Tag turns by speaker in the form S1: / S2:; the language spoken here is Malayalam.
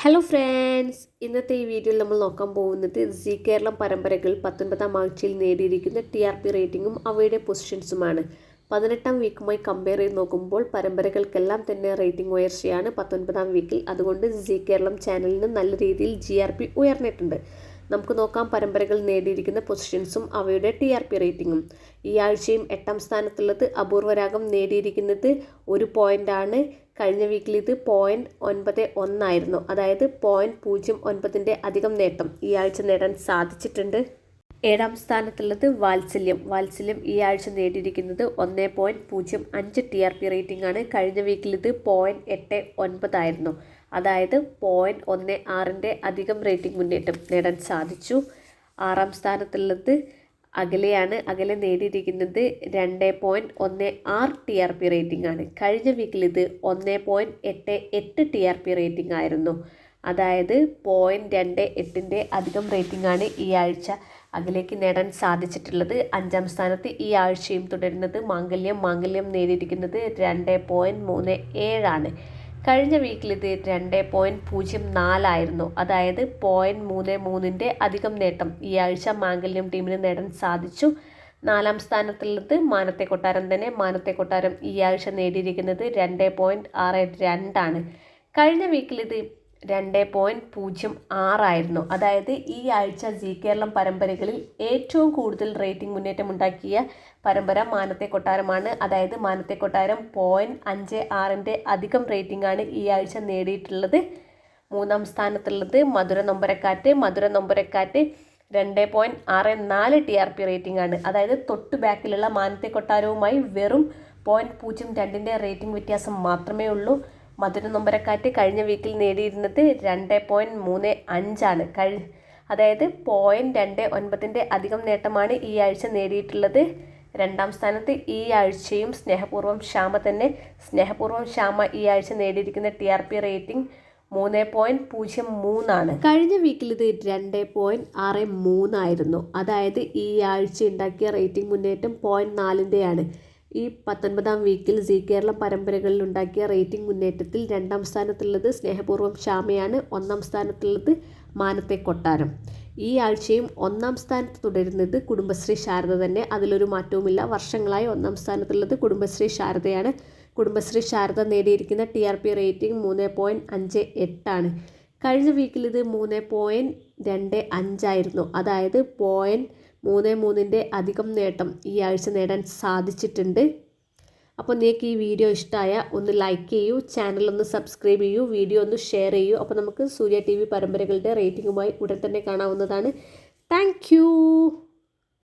S1: ഹലോ ഫ്രണ്ട്സ്, ഇന്നത്തെ ഈ വീഡിയോയിൽ നമ്മൾ നോക്കാൻ പോകുന്നത് സീ കേരളം പരമ്പരകൾ 19ാം ആഴ്ചയിൽ നേടിയിരിക്കുന്ന TRP റേറ്റിംഗും അവയുടെ പൊസിഷൻസുമാണ്. 18ാം വീക്കുമായി കമ്പയർ ചെയ്ത് നോക്കുമ്പോൾ പരമ്പരകൾക്കെല്ലാം തന്നെ റേറ്റിംഗ് ഉയർച്ചയാണ് 19ാം വീക്കിൽ. അതുകൊണ്ട് സീ കേരളം ചാനലിന് നല്ല രീതിയിൽ GRP ഉയർന്നിട്ടുണ്ട്. നമുക്ക് നോക്കാം പരമ്പരകൾ നേടിയിരിക്കുന്ന പൊസിഷൻസും അവയുടെ TRP റേറ്റിംഗും. ഈ ആഴ്ചയും 8ാം സ്ഥാനത്തുള്ളത് അപൂർവരാഗം നേടിയിരിക്കുന്നത് 1 പോയിൻ്റാണ്. കഴിഞ്ഞ വീക്കിൽ ഇത് 0.91 ആയിരുന്നു. അതായത് 0.09ൻ്റെ അധികം നേട്ടം ഈ ആഴ്ച നേടാൻ സാധിച്ചിട്ടുണ്ട്. 7ാം സ്ഥാനത്തുള്ളത് വാത്സല്യം ഈ ആഴ്ച നേടിയിരിക്കുന്നത് 1.05 TRP റേറ്റിംഗ് ആണ്. കഴിഞ്ഞ വീക്കിൽ ഇത് 0.89 ആയിരുന്നു. അതായത് 0.16ൻ്റെ അധികം റേറ്റിംഗ് മുന്നേറ്റം നേടാൻ സാധിച്ചു. 6ാം സ്ഥാനത്തുള്ളത് അകലെ നേടിയിരിക്കുന്നത് 2.16 TRP റേറ്റിംഗ് ആണ്. കഴിഞ്ഞ വീക്കിൽ ഇത് 1.88 TRP റേറ്റിംഗ് ആയിരുന്നു. അതായത് 0.28ൻ്റെ അധികം റേറ്റിംഗ് ആണ് ഈ ആഴ്ച അകലേക്ക് നേടാൻ സാധിച്ചിട്ടുള്ളത്. 5ാം സ്ഥാനത്ത് ഈ ആഴ്ചയും തുടരുന്നത് മാംഗല്യം നേടിയിരിക്കുന്നത് 2.37 ആണ്. കഴിഞ്ഞ വീക്കിൽ ഇത് 2.04 ആയിരുന്നു. അതായത് 0.33ൻ്റെ അധികം നേട്ടം ഈ ആഴ്ച മാംഗല്യം ടീമിന് നേടാൻ സാധിച്ചു. 4ാം സ്ഥാനത്തുള്ളത് മാനത്തെ കൊട്ടാരം തന്നെ. മാനത്തെ കൊട്ടാരം ഈ ആഴ്ച നേടിയിരിക്കുന്നത് 2.62 ആണ്. കഴിഞ്ഞ വീക്കിൽ ഇത് 2.06 ആയിരുന്നു. അതായത് ഈ ആഴ്ച സീ കേരളം പരമ്പരകളിൽ ഏറ്റവും കൂടുതൽ റേറ്റിംഗ് മുന്നേറ്റം ഉണ്ടാക്കിയ പരമ്പര മാനത്തെ കൊട്ടാരമാണ്. അതായത് മാനത്തെ കൊട്ടാരം 0.56ൻ്റെ അധികം റേറ്റിംഗ് ആണ് ഈ ആഴ്ച നേടിയിട്ടുള്ളത്. 3ാം സ്ഥാനത്തുള്ളത് മധുര നൊമ്പരക്കാറ്റ് 2.64 TRP റേറ്റിംഗ് ആണ്. അതായത് തൊട്ട് ബാക്കിലുള്ള മാനത്തെ കൊട്ടാരവുമായി വെറും 0.02ൻ്റെ റേറ്റിംഗ് വ്യത്യാസം മാത്രമേ ഉള്ളൂ. മധുര നൊമ്പരക്കാറ്റ് കഴിഞ്ഞ വീക്കിൽ നേടിയിരുന്നത് 2.35 ആണ്. അതായത് 0.29ൻ്റെ അധികം നേട്ടമാണ് ഈ ആഴ്ച നേടിയിട്ടുള്ളത്. 2ാം സ്ഥാനത്ത് ഈ ആഴ്ചയും സ്നേഹപൂർവ്വം ശ്യാമ തന്നെ. സ്നേഹപൂർവ്വം ശ്യാമ ഈ ആഴ്ച നേടിയിരിക്കുന്ന TRP റേറ്റിംഗ് 3.03 ആണ്. കഴിഞ്ഞ വീക്കിൽ ഇത് 2.63 ആയിരുന്നു. അതായത് ഈ ആഴ്ച ഉണ്ടാക്കിയ റേറ്റിംഗ് മുന്നേറ്റം 0.4ൻ്റെയാണ്. ഈ 19ാം വീക്കിൽ സീ കേരളം പരമ്പരകളിൽ ഉണ്ടാക്കിയ റേറ്റിംഗ് മുന്നേറ്റത്തിൽ 2ാം സ്ഥാനത്തുള്ളത് സ്നേഹപൂർവ്വം ശ്യാമയാണ്. 1ാം സ്ഥാനത്തുള്ളത് മാനത്തെ കൊട്ടാരം. ഈ ആഴ്ചയും 1ാം സ്ഥാനത്ത് തുടരുന്നത് കുടുംബശ്രീ ശാരദ തന്നെ. അതിലൊരു മാറ്റവുമില്ല. വർഷങ്ങളായി 1ാം സ്ഥാനത്തുള്ളത് കുടുംബശ്രീ ശാരദയാണ്. കുടുംബശ്രീ ശാരദ നേടിയിരിക്കുന്ന TRP റേറ്റിംഗ് 3.58 ആണ്. കഴിഞ്ഞ വീക്കിൽ ഇത് 3.25 ആയിരുന്നു. അതായത് 0.33ൻ്റെ അധികം നേട്ടം ഈ ആഴ്ച നേടാൻ സാധിച്ചിട്ടുണ്ട്. അപ്പോൾ നിങ്ങൾക്ക് ഈ വീഡിയോ ഇഷ്ടമായ ഒന്ന് ലൈക്ക് ചെയ്യൂ, ചാനലൊന്ന് സബ്സ്ക്രൈബ് ചെയ്യൂ, വീഡിയോ ഒന്ന് ഷെയർ ചെയ്യൂ. അപ്പോൾ നമുക്ക് സൂര്യ TV പരമ്പരകളുടെ റേറ്റിംഗുമായി ഉടൻ തന്നെ കാണാവുന്നതാണ്. താങ്ക്